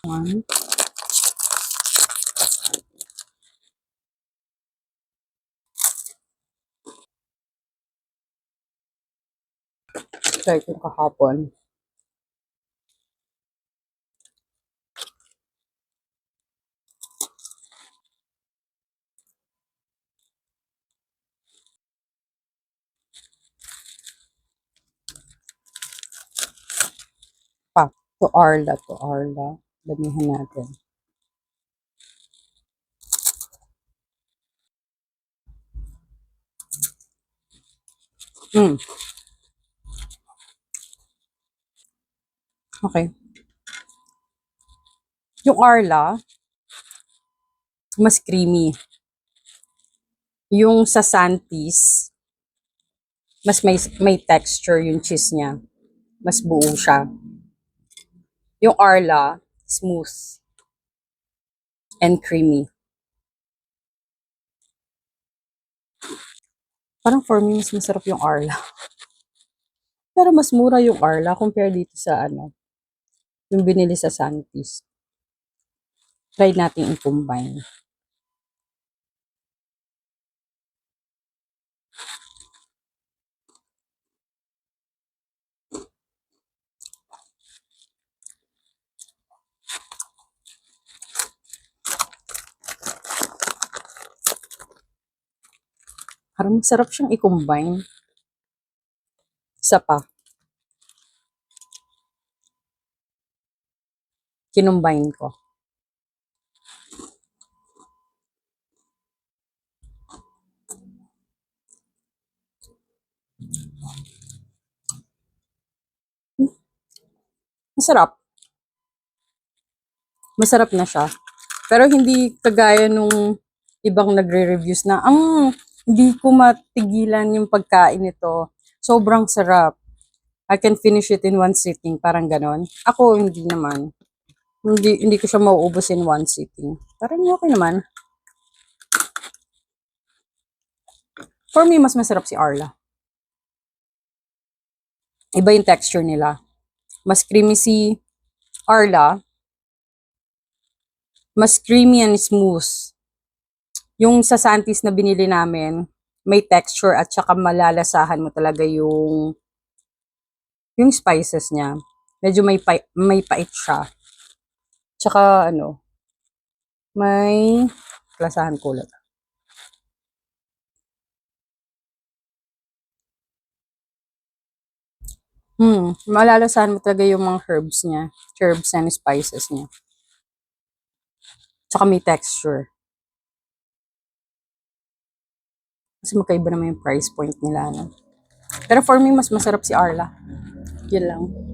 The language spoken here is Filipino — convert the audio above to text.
One. Try ko kahapon. Pa, to Arla, to Arla. Damihan natin. Mm, okay. Yung Arla, mas creamy. Yung sa Santis, mas may texture yung cheese niya. Mas buo siya. Yung Arla, smooth and creamy. Parang for me, mas masarap yung Arla. Pero mas mura yung Arla compare dito sa yung binili sa Santis. Try natin i-combine. Parang masarap siyang i-combine. Isa pa, kinumbine ko. Masarap. Masarap na siya. Pero hindi kagaya nung ibang nagre-reviews na, hindi ko matigilan yung pagkain nito. Sobrang sarap. I can finish it in one sitting. Parang ganon. Ako, hindi naman. Hindi ko siya mauubos in one sitting. Parang okay naman. For me, mas masarap si Arla. Iba yung texture nila. Mas creamy si Arla. Mas creamy and smooth. Yung sa Santis na binili namin, may texture at saka malalasahan mo talaga yung spices niya. Medyo may pait siya. Tsaka may lasahan ko ulit. Malalasahan mo talaga yung mga herbs and spices niya. Tsaka may texture. Kasi magkaiba naman yung price point nila. No? Pero for me, mas masarap si Arla. Yun lang.